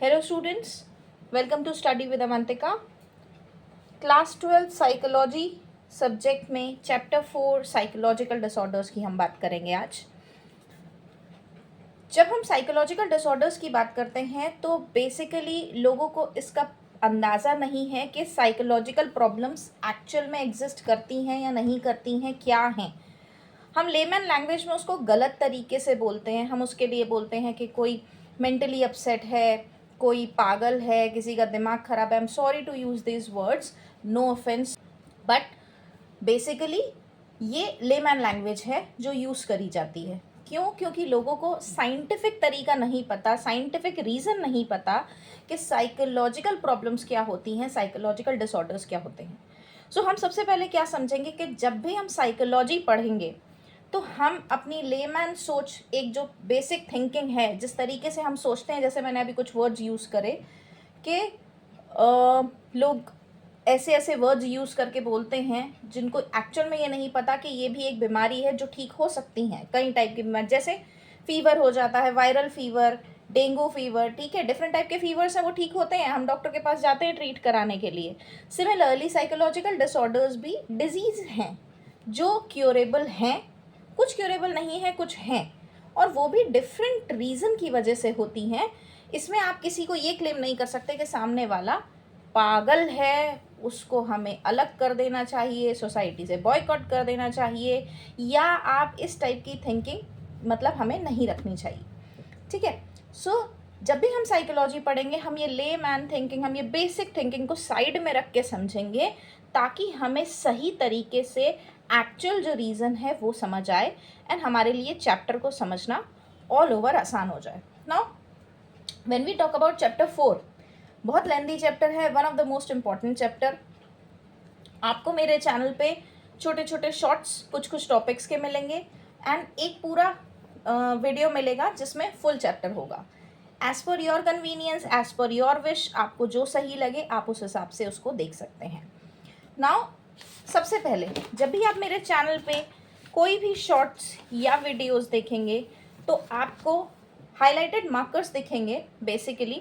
Hello students, welcome to Study with Avantika. Class 12 psychology subject में chapter 4 psychological disorders की हम बात करेंगे आज। जब हम साइकोलॉजिकल डिसऑर्डर्स की बात करते हैं तो बेसिकली लोगों को इसका अंदाज़ा नहीं है कि साइकोलॉजिकल प्रॉब्लम्स एक्चुअल में एग्जिस्ट करती हैं या नहीं करती हैं, क्या हैं। हम लेमन लैंग्वेज में उसको गलत तरीके से बोलते हैं। हम उसके लिए बोलते हैं कि कोई मेंटली अपसेट है, कोई पागल है, किसी का दिमाग ख़राब है। I am sorry to use this words, no offence, but basically ये लेमन लैंग्वेज है जो यूज़ करी जाती है। क्यों? क्योंकि लोगों को साइंटिफिक तरीका नहीं पता, साइंटिफिक रीज़न नहीं पता कि साइकोलॉजिकल प्रॉब्लम्स क्या होती हैं, साइकोलॉजिकल डिसऑर्डर्स क्या होते हैं। सो हम सबसे पहले क्या समझेंगे कि जब भी हम साइकोलॉजी पढ़ेंगे तो हम अपनी लेमैन सोच, एक जो बेसिक थिंकिंग है, जिस तरीके से हम सोचते हैं, जैसे मैंने अभी कुछ वर्ड्स यूज़ करे कि लोग ऐसे ऐसे वर्ड्स यूज़ करके बोलते हैं जिनको एक्चुअल में ये नहीं पता कि ये भी एक बीमारी है जो ठीक हो सकती हैं। कई टाइप की बीमारी, जैसे फीवर हो जाता है, वायरल फीवर, डेंगू फीवर, ठीक है, डिफरेंट टाइप के फीवर्स हैं, वो ठीक होते हैं, हम डॉक्टर के पास जाते हैं ट्रीट कराने के लिए। सिमिलरली साइकोलॉजिकल डिसऑर्डर्स भी डिजीज़ हैं जो क्योरेबल हैं, कुछ क्योरेबल नहीं है, कुछ हैं, और वो भी डिफरेंट रीज़न की वजह से होती हैं। इसमें आप किसी को ये क्लेम नहीं कर सकते कि सामने वाला पागल है, उसको हमें अलग कर देना चाहिए, सोसाइटी से बॉयकॉट कर देना चाहिए, या आप इस टाइप की थिंकिंग मतलब हमें नहीं रखनी चाहिए। ठीक है। सो जब भी हम साइकोलॉजी पढ़ेंगे, हम ये ले मैन थिंकिंग, हम ये बेसिक थिंकिंग को साइड में रख के समझेंगे ताकि हमें सही तरीके से एक्चुअल जो रीज़न है वो समझ आए एंड हमारे लिए चैप्टर को समझना ऑल ओवर आसान हो जाए। Now when we talk about chapter 4, बहुत लेंथी चैप्टर है, one of the most important chapter. आपको मेरे चैनल पे छोटे छोटे शॉर्ट्स कुछ कुछ टॉपिक्स के मिलेंगे एंड एक पूरा वीडियो मिलेगा जिसमें फुल चैप्टर होगा। As per your convenience, as per your wish, आपको जो सही लगे आप उस हिसाब से उसको देख सकते हैं। नाउ सबसे पहले जब भी आप मेरे चैनल पे कोई भी शॉर्ट्स या वीडियोस देखेंगे तो आपको हाइलाइटेड मार्कर्स दिखेंगे। बेसिकली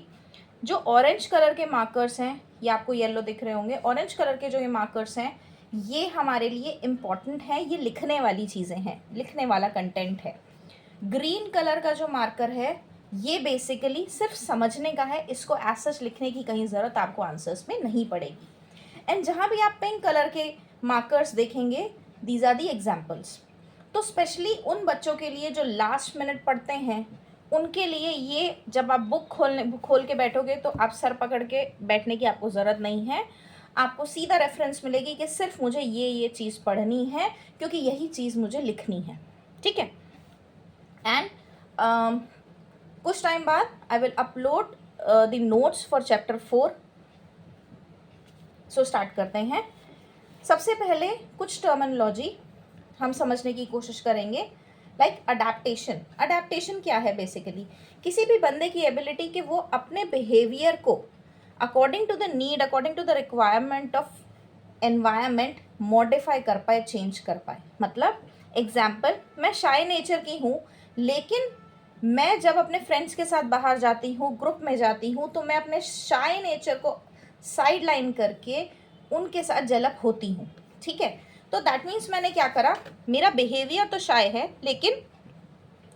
जो ऑरेंज कलर के मार्कर्स हैं, ये आपको येलो दिख रहे होंगे, ऑरेंज कलर के जो ये मार्कर्स हैं ये हमारे लिए इम्पॉर्टेंट है, ये लिखने वाली चीज़ें हैं, लिखने वाला कंटेंट है। ग्रीन कलर का जो मार्कर है ये बेसिकली सिर्फ समझने का है, इसको एज सच लिखने की कहीं ज़रूरत आपको आंसर्स में नहीं पड़ेगी। एंड जहाँ भी आप पिंक कलर के मार्कर्स देखेंगे, दीज आर दी एग्जाम्पल्स। तो स्पेशली उन बच्चों के लिए जो लास्ट मिनट पढ़ते हैं, उनके लिए ये, जब आप बुक खोल के बैठोगे तो आप सर पकड़ के बैठने की आपको ज़रूरत नहीं है। आपको सीधा रेफरेंस मिलेगी कि सिर्फ मुझे ये चीज़ पढ़नी है क्योंकि यही चीज़ मुझे लिखनी है। ठीक है। एंड कुछ टाइम बाद I will upload the notes for chapter 4। So start करते हैं। सबसे पहले कुछ टर्मिनोलॉजी हम समझने की कोशिश करेंगे, लाइक अडेप्टेशन। अडेप्टेशन क्या है? बेसिकली किसी भी बंदे की एबिलिटी कि वो अपने बिहेवियर को according to the need, according to the requirement of environment modify कर पाए, चेंज कर पाए। मतलब एग्जाम्पल, मैं शाय नेचर की हूँ, लेकिन मैं जब अपने फ्रेंड्स के साथ बाहर जाती हूँ, ग्रुप में जाती हूँ, तो मैं अपने शाय नेचर को साइड लाइन करके उनके साथ जेलप होती हूँ। ठीक है। तो दैट मीन्स मैंने क्या करा, मेरा बिहेवियर तो शाय है लेकिन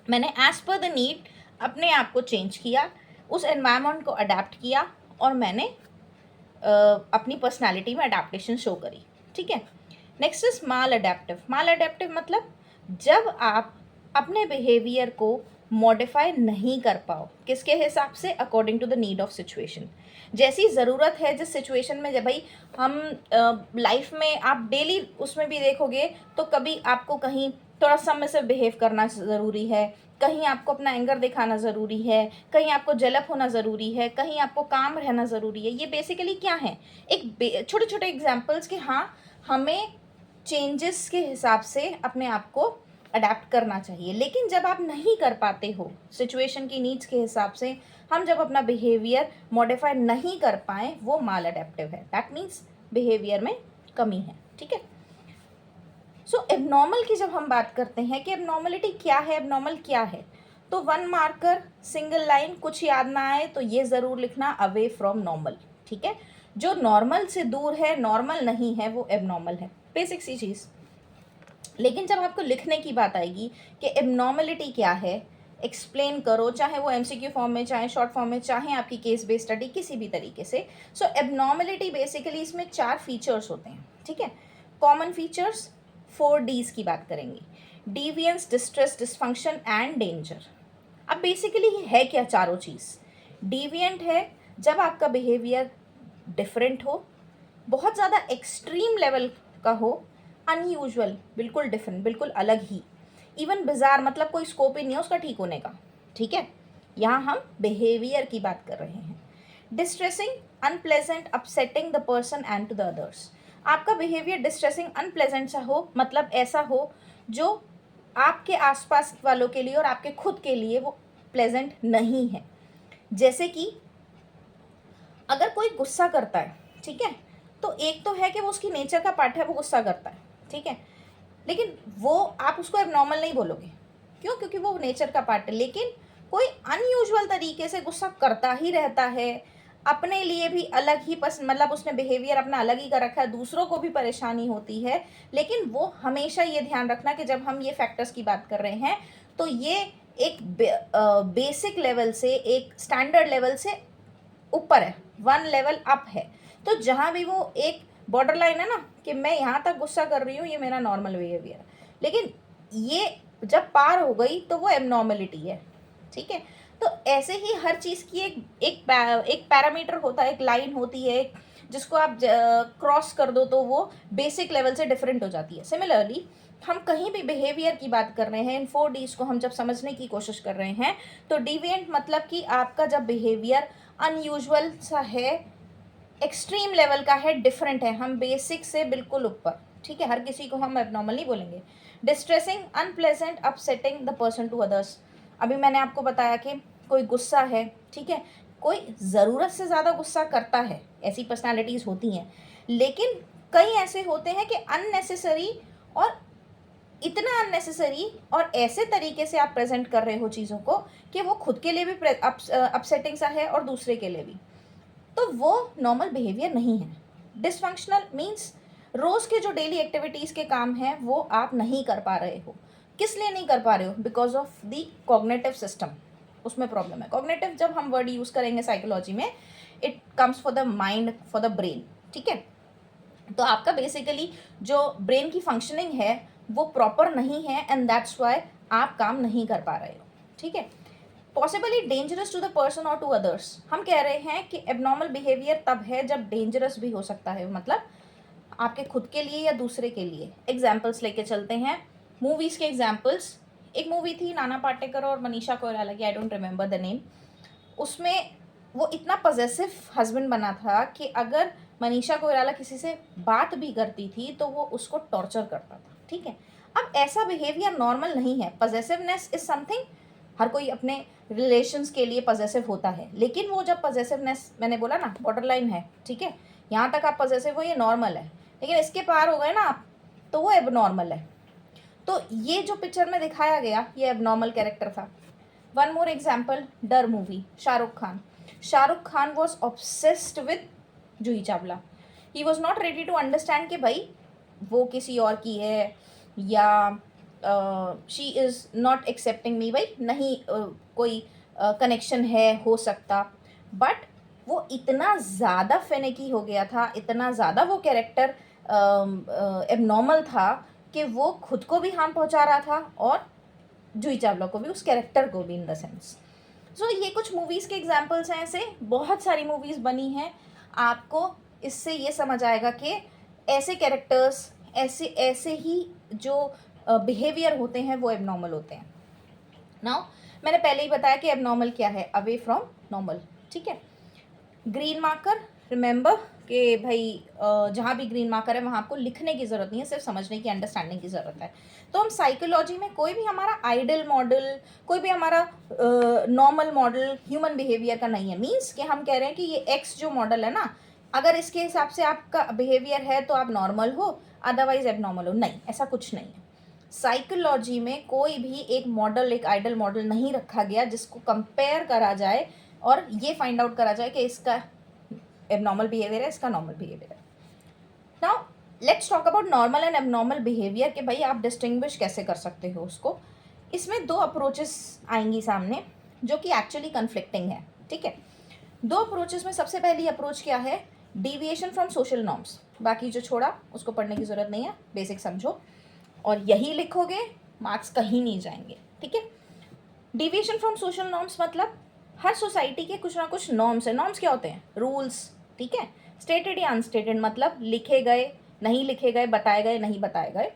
मैंने एज पर द नीड अपने आप को चेंज किया, उस एनवायरनमेंट को अडेप्ट किया और मैंने अपनी पर्सनालिटी में अडेप्टेशन शो करी। ठीक है। Next is mall adaptive. Mall adaptive मतलब जब आप अपने बिहेवियर को मॉडिफाई नहीं कर पाओ, किसके हिसाब से? According to the need of situation. जैसी ज़रूरत है, जिस सिचुएशन में, जब भाई हम लाइफ में आप डेली उसमें भी देखोगे तो कभी आपको कहीं थोड़ा सबमिसिव बिहेव करना ज़रूरी है, कहीं आपको अपना एंगर दिखाना ज़रूरी है, कहीं आपको जेलप होना ज़रूरी है, कहीं आपको काम रहना ज़रूरी है। ये बेसिकली क्या है? एक छोटे छोटे एग्जाम्पल्स कि हाँ, हमें चेंजेस के हिसाब से अपने आप को अडेप्ट करना चाहिए। लेकिन जब आप नहीं कर पाते हो सिचुएशन की नीड्स के हिसाब से, हम जब अपना बिहेवियर मॉडिफाई नहीं कर पाएँ, वो माल अडेप्टिव है। दैट मीन्स बिहेवियर में कमी है। ठीक है। सो एबनॉर्मल की जब हम बात करते हैं कि एबनॉर्मलिटी क्या है, एबनॉर्मल क्या है, तो 1 मार्कर, सिंगल लाइन, कुछ याद ना आए तो ये ज़रूर लिखना अवे फ्रॉम नॉर्मल, ठीक है। जो नॉर्मल से दूर है, नॉर्मल नहीं है, वो एबनॉर्मल है, बेसिक सी चीज़। लेकिन जब आपको लिखने की बात आएगी कि एबनॉर्मलिटी क्या है, एक्सप्लेन करो, चाहे वो एमसीक्यू फॉर्म में, चाहे शॉर्ट फॉर्म में, चाहे आपकी केस बेस्ड स्टडी, किसी भी तरीके से। सो एबनॉर्मलिटी बेसिकली इसमें 4 फीचर्स होते हैं, ठीक है। कॉमन फीचर्स 4 डीज की बात करेंगे, deviance, distress, dysfunction and danger. अब बेसिकली है क्या चारों चीज़? डिविएंट है जब आपका बिहेवियर डिफरेंट हो, बहुत ज़्यादा एक्सट्रीम लेवल का हो, अनयूजुअल, बिल्कुल डिफरेंट, बिल्कुल अलग ही, इवन बिजार, मतलब कोई स्कोप ही नहीं है उसका ठीक होने का, ठीक है। यहाँ हम बिहेवियर की बात कर रहे हैं। Distressing, unpleasant, upsetting the person and to the others. आपका बिहेवियर डिस्ट्रेसिंग, अनप्लेजेंट सा हो, मतलब ऐसा हो जो आपके आसपास वालों के लिए और आपके खुद के लिए वो प्लेजेंट नहीं है। जैसे कि अगर कोई गुस्सा करता है, ठीक है, तो एक तो है कि वो उसकी नेचर का पार्ट है, वो गुस्सा करता है, ठीक है, लेकिन वो आप उसको एबनॉर्मल नहीं बोलोगे। क्यों? क्योंकि वो नेचर का पार्ट है। लेकिन कोई अनयूजुअल तरीके से गुस्सा करता ही रहता है, अपने लिए भी अलग ही मतलब उसने बिहेवियर अपना अलग ही कर रखा है, दूसरों को भी परेशानी होती है। लेकिन वो हमेशा ये ध्यान रखना कि जब हम ये फैक्टर्स की बात कर रहे हैं तो ये एक बेसिक लेवल से, एक स्टैंडर्ड लेवल से ऊपर है, 1 लेवल अप है। तो जहाँ भी वो एक बॉर्डर लाइन है ना कि मैं यहाँ तक गुस्सा कर रही हूँ, ये मेरा नॉर्मल बिहेवियर है, लेकिन ये जब पार हो गई तो वो एबनॉर्मलिटी है, ठीक है। तो ऐसे ही हर चीज़ की एक पैरामीटर होता है, एक लाइन होती है, जिसको आप क्रॉस कर दो तो वो बेसिक लेवल से डिफरेंट हो जाती है। सिमिलरली हम कहीं भी बिहेवियर की बात कर रहे हैं, इन 4 डीज को हम जब समझने की कोशिश कर रहे हैं, तो डिविएंट मतलब कि आपका जब बिहेवियर अनयूजुअल सा है, एक्सट्रीम लेवल का है, डिफरेंट है, हम बेसिक से बिल्कुल ऊपर, ठीक है। हर किसी को हम एबनॉर्मल नहीं बोलेंगे। Distressing, unpleasant, upsetting the person to others. अभी मैंने आपको बताया कि कोई गुस्सा है, ठीक है, कोई ज़रूरत से ज़्यादा गुस्सा करता है, ऐसी पर्सनालिटीज़ होती हैं, लेकिन कई ऐसे होते हैं कि अननेसेसरी, और इतना अननेसेसरी और ऐसे तरीके से आप प्रेजेंट कर रहे हो चीज़ों को कि वो खुद के लिए भी अपसेटिंग सा है और दूसरे के लिए भी, तो वो नॉर्मल बिहेवियर नहीं है। डिसफंक्शनल मीन्स रोज़ के जो डेली एक्टिविटीज़ के काम हैं वो आप नहीं कर पा रहे हो। किस लिए नहीं कर पा रहे हो? Because of the cognitive system, उसमें प्रॉब्लम है। कॉग्निटिव जब हम वर्ड यूज़ करेंगे साइकोलॉजी में, it comes for the mind, for the brain, ठीक है। तो आपका बेसिकली जो ब्रेन की फंक्शनिंग है वो प्रॉपर नहीं है, एंड दैट्स वाई आप काम नहीं कर पा रहे हो, ठीक है। Possibly dangerous to the person और टू अदर्स। हम कह रहे हैं कि एबनॉर्मल बिहेवियर तब है जब डेंजरस भी हो सकता है, मतलब आपके खुद के लिए या दूसरे के लिए। एग्जाम्पल्स लेके चलते हैं, मूवीज़ के एग्जाम्पल्स। एक मूवी थी नाना पाटेकर और मनीषा कोइराला की, I don't remember the name. उसमें वो इतना पजेसिव हस्बैंड बना था कि अगर मनीषा कोइराला किसी से बात भी करती थी तो वो उसको टॉर्चर करता था, ठीक है। अब ऐसा बिहेवियर नॉर्मल नहीं है। पजेसिवनेस इज समथिंग, हर कोई अपने रिलेशंस के लिए पजेसिव होता है, लेकिन वो जब पजेसिवनेस, मैंने बोला ना बॉर्डर लाइन है, ठीक है, यहाँ तक आप पजेसिव हो, ये नॉर्मल है, लेकिन इसके पार हो गए ना आप तो वो एबनॉर्मल है। तो ये जो पिक्चर में दिखाया गया ये एबनॉर्मल कैरेक्टर था। One more example, Darr movie, Shahrukh Khan. Shahrukh Khan was obsessed with Juhi Chawla. He was not ready to understand कि भाई वो किसी और की है, या she is not accepting me, भाई नहीं कोई कनेक्शन है, हो सकता। बट वो इतना ज़्यादा फेनेकी हो गया था, इतना ज़्यादा वो कैरेक्टर एबनॉर्मल था कि वो खुद को भी हार्म पहुंचा रहा था और जूही चावला को भी, उस कैरेक्टर को भी, इन द सेंस। सो ये कुछ मूवीज़ के एग्जाम्पल्स हैं, ऐसे बहुत सारी मूवीज़ बनी हैं। आपको इससे ये समझ आएगा कि ऐसे कैरेक्टर्स, ऐसे ऐसे ही जो बिहेवियर होते हैं वो एबनॉर्मल होते हैं। नाउ मैंने पहले ही बताया कि एबनॉर्मल क्या है, अवे फ्रॉम नॉर्मल, ठीक है। ग्रीन मार्कर, रिमेंबर कि भाई जहाँ भी ग्रीन मार्कर है वहाँ आपको लिखने की ज़रूरत नहीं है, सिर्फ समझने की, अंडरस्टैंडिंग की ज़रूरत है। तो हम साइकोलॉजी में कोई भी हमारा आइडल मॉडल, कोई भी हमारा नॉर्मल मॉडल ह्यूमन बिहेवियर का नहीं है। मीन्स कि हम कह रहे हैं कि ये एक्स जो मॉडल है ना, अगर इसके हिसाब से आपका बिहेवियर है तो आप नॉर्मल हो, अदरवाइज एबनॉर्मल हो, नहीं, ऐसा कुछ नहीं है। साइकोलॉजी में कोई भी एक मॉडल, एक आइडल मॉडल नहीं रखा गया जिसको कंपेयर करा जाए और ये फाइंड आउट करा जाए कि इसका एबनॉर्मल बिहेवियर है, इसका नॉर्मल बिहेवियर है। Now let's talk about normal and abnormal behaviour कि भाई आप डिस्टिंग्विश कैसे कर सकते हो उसको। इसमें दो अप्रोचेस आएंगी सामने जो कि एक्चुअली कन्फ्लिक्टिंग है, ठीक है। दो अप्रोचेस में सबसे पहली अप्रोच क्या है, डिविएशन फ्रॉम सोशल नॉर्म्स। बाकी जो छोड़ा उसको पढ़ने की ज़रूरत नहीं है, बेसिक समझो और यही लिखोगे, मार्क्स कहीं नहीं जाएंगे, ठीक है। डिविएशन फ्रॉम सोशल नॉर्म्स मतलब हर सोसाइटी के कुछ ना कुछ नॉर्म्स है। नॉर्म्स क्या होते हैं, रूल्स, ठीक है। स्टेटेड या अनस्टेटेड मतलब लिखे गए, नहीं लिखे गए, बताए गए, नहीं बताए गए।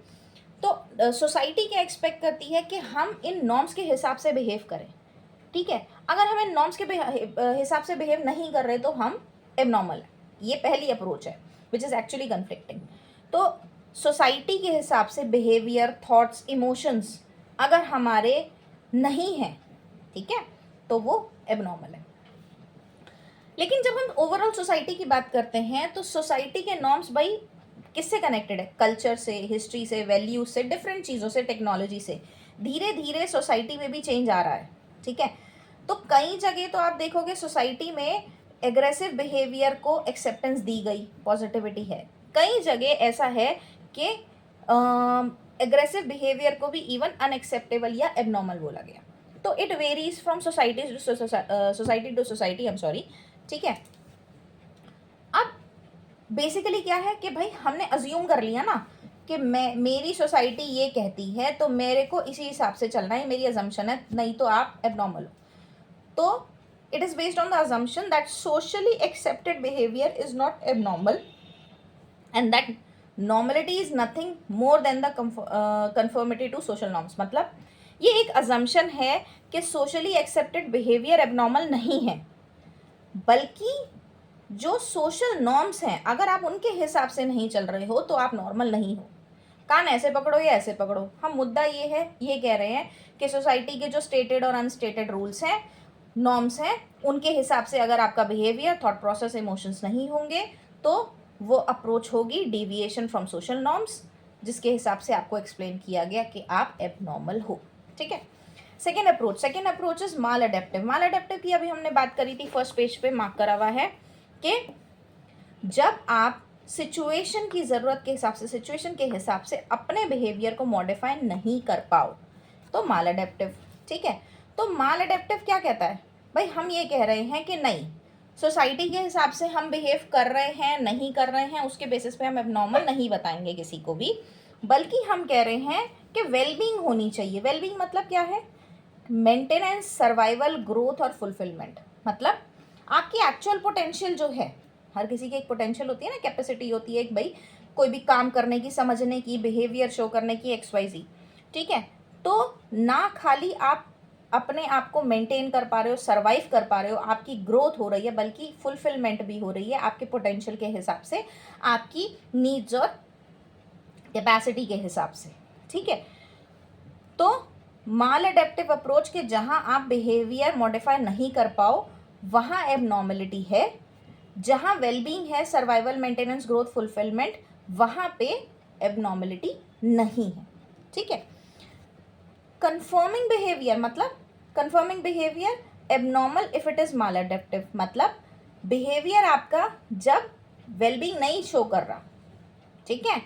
तो सोसाइटी क्या एक्सपेक्ट करती है कि हम इन नॉर्म्स के हिसाब से बिहेव करें, ठीक है। अगर हम इन नॉर्म्स के हिसाब से बिहेव नहीं कर रहे तो हम एबनॉर्मल है। ये पहली अप्रोच है विच इज़ एक्चुअली कन्फ्लिक्टिंग। तो सोसाइटी के हिसाब से बिहेवियर, थॉट्स, इमोशंस अगर हमारे नहीं हैं, ठीक है, तो वो एबनॉर्मल है। लेकिन जब हम ओवरऑल सोसाइटी की बात करते हैं तो सोसाइटी के नॉर्म्स भाई किससे कनेक्टेड है, कल्चर से, हिस्ट्री से, वैल्यूज से, डिफरेंट चीज़ों से, टेक्नोलॉजी से। धीरे धीरे सोसाइटी में भी चेंज आ रहा है, ठीक है। तो कई जगह तो आप देखोगे सोसाइटी में एग्रेसिव बिहेवियर को एक्सेप्टेंस दी गई, पॉजिटिविटी है। कई जगह ऐसा है कि एग्रेसिव बिहेवियर को भी इवन अनएक्सेप्टेबल या एबनॉर्मल बोला गया। तो it varies from society to society, I am sorry, ठीक है। अब बेसिकली क्या है कि भाई हमने अज्यूम कर लिया ना कि मेरी सोसाइटी ये कहती है तो मेरे को इसी हिसाब से चलना है, मेरी अजम्पशन है, नहीं तो आप एबनॉर्मल हो। तो it is based on the assumption that socially accepted behavior is not abnormal and that normality is nothing more than the conformity to social norms। मतलब ये एक assumption है कि socially accepted behavior abnormal नहीं है, बल्कि जो सोशल नॉर्म्स हैं अगर आप उनके हिसाब से नहीं चल रहे हो तो आप नॉर्मल नहीं हो। कान ऐसे पकड़ो या ऐसे पकड़ो, हम मुद्दा ये है, ये कह रहे हैं कि सोसाइटी के जो स्टेटेड और अनस्टेटेड रूल्स हैं, नॉर्म्स हैं, उनके हिसाब से अगर आपका बिहेवियर, थॉट प्रोसेस, इमोशंस नहीं होंगे तो वो अप्रोच होगी डिविएशन फ्रॉम सोशल नॉर्म्स, जिसके हिसाब से आपको एक्सप्लेन किया गया कि आप एबनॉर्मल हो, ठीक है। Second approach is mall adaptive. Mall adaptive की अभी हमने बात करी थी, फर्स्ट पेज पे मार्क करा हुआ है कि जब आप सिचुएशन की ज़रूरत के हिसाब से, सिचुएशन के हिसाब से अपने बिहेवियर को मॉडिफाई नहीं कर पाओ तो माल अडेप्टिव, ठीक है। तो माल अडेप्टिव क्या कहता है, भाई हम ये कह रहे हैं कि नहीं, सोसाइटी के हिसाब से हम बिहेव कर रहे हैं, नहीं कर रहे हैं, उसके बेसिस पे हम एबनॉर्मल नहीं बताएंगे किसी को भी, बल्कि हम कह रहे हैं कि वेलबींग होनी चाहिए। वेलबींग मतलब क्या है, मेंटेनेंस, सर्वाइवल, ग्रोथ और फुलफिलमेंट। मतलब आपकी एक्चुअल पोटेंशियल जो है, हर किसी की एक पोटेंशियल होती है ना, कैपेसिटी होती है एक, भाई कोई भी काम करने की, समझने की, बिहेवियर शो करने की, XYZ, ठीक है। तो ना खाली आप अपने आप को मेंटेन कर पा रहे हो, सर्वाइव कर पा रहे हो, आपकी ग्रोथ हो रही है, बल्कि फुलफिलमेंट भी हो रही है आपके पोटेंशियल के हिसाब से, आपकी नीड्स और कैपेसिटी के हिसाब से, ठीक है। तो माल अडेप्टिव अप्रोच के जहां आप बिहेवियर मॉडिफाई नहीं कर पाओ वहां एबनॉर्मलिटी है, जहां वेलबींग है, सर्वाइवल, मेंटेनेंस, ग्रोथ, फुलफिलमेंट, वहां पे एबनॉर्मलिटी नहीं है, ठीक है। कंफर्मिंग बिहेवियर मतलब, conforming behaviour abnormal if it is maladaptive. मतलब बिहेवियर आपका जब वेलबींग नहीं शो कर रहा, ठीक है,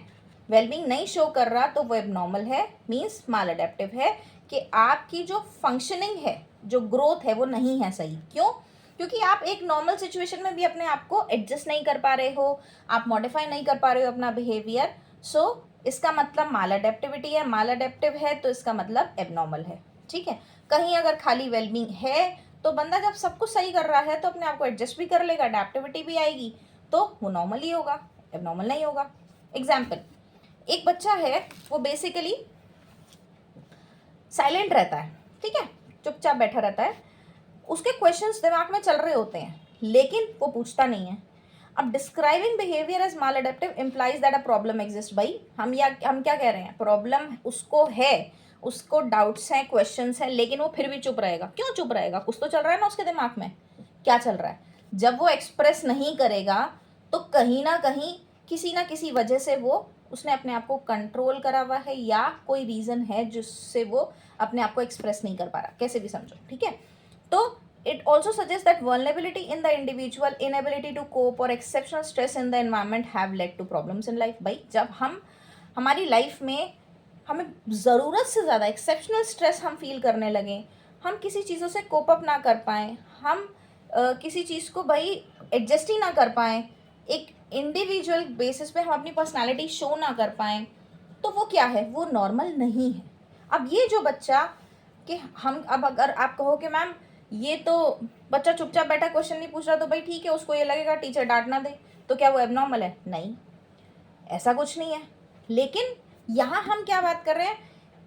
वेलबींग नहीं शो कर रहा तो वो एबनॉर्मल है, मीन्स माल अडेप्टिव है, कि आपकी जो फंक्शनिंग है, जो ग्रोथ है वो नहीं है सही। क्यों, क्योंकि आप एक नॉर्मल सिचुएशन में भी अपने आप को एडजस्ट नहीं कर पा रहे हो, आप मॉडिफाई नहीं कर पा रहे हो अपना बिहेवियर, सो इसका मतलब माल अडेप्टिविटी है। माल अडेप्टिव है तो इसका मतलब एबनॉर्मल है, ठीक है। कहीं अगर खाली वेलबींग है तो बंदा जब सब कुछ सही कर रहा है तो अपने आप को एडजस्ट भी कर लेगा, अडेप्टिविटी भी आएगी, तो वो नॉर्मल ही होगा, एबनॉर्मल नहीं होगा। एग्जाम्पल, एक बच्चा है वो बेसिकली साइलेंट रहता है, ठीक है, चुपचाप बैठा रहता है, उसके क्वेश्चंस दिमाग में चल रहे होते हैं लेकिन वो पूछता नहीं है। अब describing behaviour as maladaptive implies that a problem exist. भाई हम क्या कह रहे हैं, प्रॉब्लम उसको है, उसको डाउट्स हैं, क्वेश्चंस हैं, लेकिन वो फिर भी चुप रहेगा। क्यों चुप रहेगा, कुछ तो चल रहा है ना उसके दिमाग में, क्या चल रहा है। जब वो एक्सप्रेस नहीं करेगा तो कहीं ना कहीं किसी ना किसी वजह से वो उसने अपने आप को कंट्रोल करा हुआ है या कोई रीज़न है जिससे वो अपने आप को एक्सप्रेस नहीं कर पा रहा, कैसे भी समझो, ठीक है। तो it also suggests that vulnerability in the individual, inability to cope or exceptional stress in the environment have led to problems in life। भाई जब हम हमारी लाइफ में हमें ज़रूरत से ज़्यादा एक्सेप्शनल स्ट्रेस हम फील करने लगें, हम किसी चीज़ों से कोप अप ना कर पाएँ, हम किसी चीज़ को भाई एडजस्ट ही ना कर पाएँ, एक इंडिविजुअल बेसिस पे हम अपनी पर्सनालिटी शो ना कर पाएँ, तो वो क्या है, वो नॉर्मल नहीं है। अब ये जो बच्चा कि हम, अब अगर आप कहो कि मैम ये तो बच्चा चुपचाप बैठा क्वेश्चन नहीं पूछ रहा, तो भाई ठीक है, उसको ये लगेगा टीचर डांट ना दे, तो क्या वो एबनॉर्मल है? नहीं, ऐसा कुछ नहीं है। लेकिन यहाँ हम क्या बात कर रहे हैं,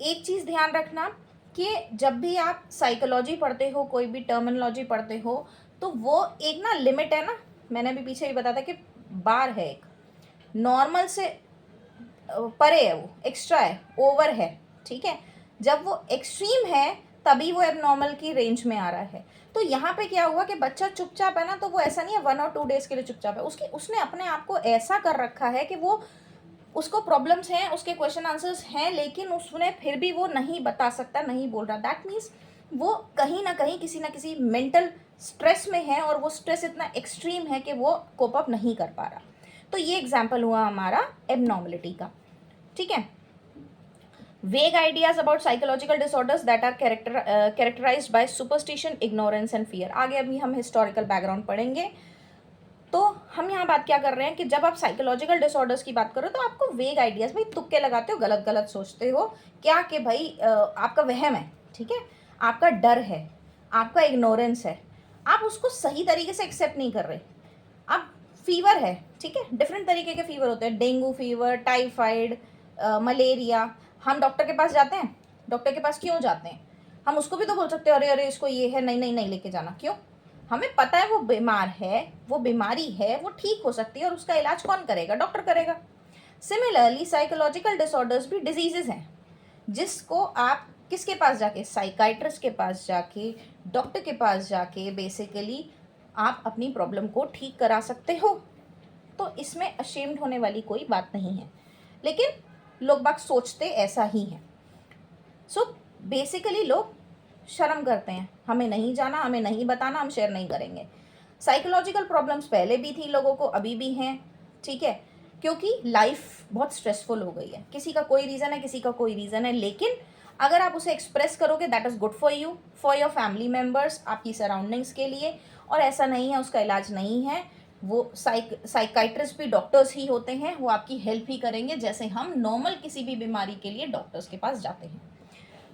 एक चीज़ ध्यान रखना कि जब भी आप साइकोलॉजी पढ़ते हो, कोई भी टर्मिनोलॉजी पढ़ते हो, तो वो एक ना लिमिट है ना, मैंने भी पीछे भी बताया था कि बार है, एक नॉर्मल से परे है, वो एक्स्ट्रा है, ओवर है, ठीक है। जब वो एक्सट्रीम है तभी वो एबनॉर्मल की रेंज में आ रहा है। तो यहाँ पे क्या हुआ कि बच्चा चुपचाप है ना, तो वो ऐसा नहीं है 1 और 2 डेज़ के लिए चुपचाप है, उसने अपने आप को ऐसा कर रखा है कि वो, उसको प्रॉब्लम्स हैं, उसके क्वेश्चन आंसर्स हैं, लेकिन उसने फिर भी वो नहीं बता सकता, नहीं बोल रहा। दैट मीन्स वो कहीं ना कहीं किसी ना किसी मेंटल स्ट्रेस में है, और वो स्ट्रेस इतना एक्सट्रीम है कि वो कोप अप नहीं कर पा रहा। तो ये एग्जाम्पल हुआ हमारा एबनॉर्मलिटी का, ठीक है। Vague ideas about psychological disorders that are characterised by superstition, ignorance and fear. आगे अभी हम हिस्टोरिकल बैकग्राउंड पढ़ेंगे। तो हम यहाँ बात क्या कर रहे हैं कि जब आप साइकोलॉजिकल डिसऑर्डर्स की बात करो तो आपको वेग आइडियाज, भाई तुक्के लगाते हो, गलत गलत सोचते हो क्या कि भाई आपका वहम है, ठीक है, आपका डर है, आपका इग्नोरेंस है, आप उसको सही तरीके से एक्सेप्ट नहीं कर रहे। अब फीवर है, ठीक है, डिफरेंट तरीके के फीवर होते हैं, डेंगू फीवर, टाइफाइड, मलेरिया। हम डॉक्टर के पास जाते हैं, डॉक्टर के पास क्यों जाते हैं? हम उसको भी तो बोल सकते हैं अरे अरे इसको ये है, नहीं नहीं नहीं लेके जाना, क्यों? हमें पता है वो बीमार है, वो बीमारी है, वो ठीक हो सकती है, और उसका इलाज कौन करेगा? डॉक्टर करेगा। सिमिलरली साइकोलॉजिकल डिसऑर्डर्स भी डिजीजेज हैं, जिसको आप किसके पास जाके, साइकाइट्रिस्ट के पास जाके, डॉक्टर के पास जाके बेसिकली आप अपनी प्रॉब्लम को ठीक करा सकते हो। तो इसमें अशेम्ड होने वाली कोई बात नहीं है, लेकिन लोग बाग सोचते ऐसा ही है। सो बेसिकली लोग शर्म करते हैं, हमें नहीं जाना, हमें नहीं बताना, हम शेयर नहीं करेंगे। साइकोलॉजिकल प्रॉब्लम्स पहले भी थी लोगों को, अभी भी हैं, ठीक है, क्योंकि लाइफ बहुत स्ट्रेसफुल हो गई है। किसी का कोई रीज़न है, किसी का कोई रीज़न है, लेकिन अगर आप उसे एक्सप्रेस करोगे that is good for you, for your family members, आपकी सराउंडिंग्स के लिए। और ऐसा नहीं है उसका इलाज नहीं है, वो साइकाइट्रिस्ट भी डॉक्टर्स ही होते हैं, वो आपकी हेल्प ही करेंगे, जैसे हम नॉर्मल किसी भी बीमारी के लिए डॉक्टर्स के पास जाते हैं।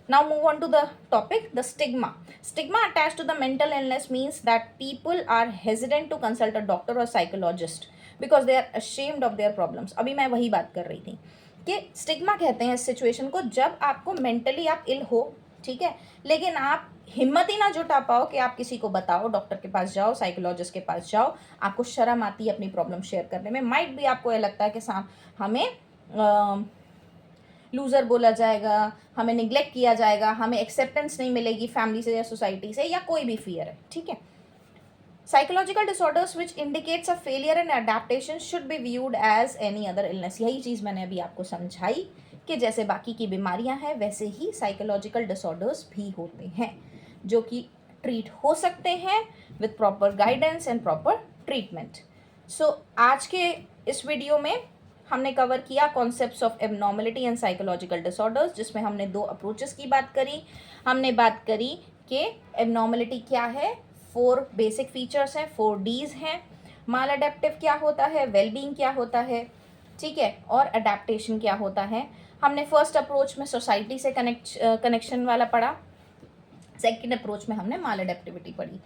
Now move on to the topic, the stigma. Stigma attached to the mental illness means that people are hesitant to consult a doctor or psychologist because they are ashamed of their problems. अभी मैं वही बात कर रही थी कि stigma कहते हैं इस सिचुएशन को जब आपको मेंटली आप इल हो, ठीक है, लेकिन आप हिम्मत ही ना जुटा पाओ कि आप किसी को बताओ, डॉक्टर के पास जाओ, साइकोलॉजिस्ट के पास जाओ, आपको शर्म आती है अपनी प्रॉब्लम शेयर करने में। माइट भी आपको ये लगता है कि हमें लूज़र बोला जाएगा, हमें निग्लेक्ट किया जाएगा, हमें एक्सेप्टेंस नहीं मिलेगी फैमिली से या सोसाइटी से, या कोई भी फियर है, ठीक है। Psychological disorders which indicates a failure in adaptation should be viewed as any other illness. यही चीज़ मैंने अभी आपको समझाई कि जैसे बाकी की बीमारियां हैं वैसे ही साइकोलॉजिकल डिसऑर्डर्स भी होते हैं, जो कि ट्रीट हो सकते हैं with proper guidance and proper treatment. So आज के इस वीडियो में हमने कवर किया concepts of abnormality and psychological disorders, जिसमें हमने 2 अप्रोचेस की बात करी। हमने बात करी कि एबनॉर्मलिटी क्या है, 4 बेसिक फीचर्स हैं, 4 Ds हैं। माल अडेप्टिव क्या होता है, वेलबींग क्या होता है, ठीक है, और अडेप्टेशन क्या होता है। हमने फर्स्ट अप्रोच में सोसाइटी से कनेक्शन वाला पढ़ा, सेकेंड अप्रोच में हमने माल अडेप्टिविटी पढ़ी,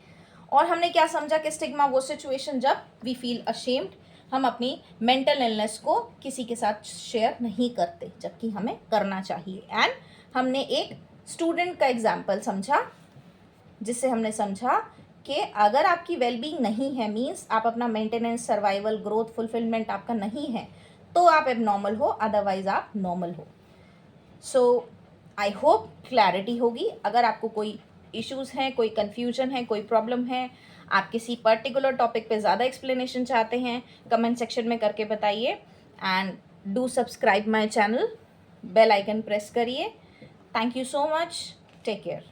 और हमने क्या समझा कि स्टिग्मा वो सिचुएशन जब वी फील अशेम्ड, हम अपनी मेंटल इलनेस को किसी के साथ शेयर नहीं करते, जबकि हमें करना चाहिए। एंड हमने एक स्टूडेंट का एग्जाम्पल समझा, जिससे हमने समझा कि अगर आपकी वेलबींग नहीं है, मीन्स आप अपना मेंटेनेंस, सर्वाइवल, ग्रोथ, फुलफिलमेंट आपका नहीं है, तो आप एबनॉर्मल हो, अदरवाइज आप नॉर्मल हो। सो आई होप क्लैरिटी होगी। अगर आपको कोई इश्यूज़ हैं, कोई कन्फ्यूजन है, कोई प्रॉब्लम है, आप किसी पर्टिकुलर टॉपिक पे ज़्यादा एक्सप्लेनेशन चाहते हैं, कमेंट सेक्शन में करके बताइए। And do subscribe my channel, bell icon press करिए। Thank you so much, take care.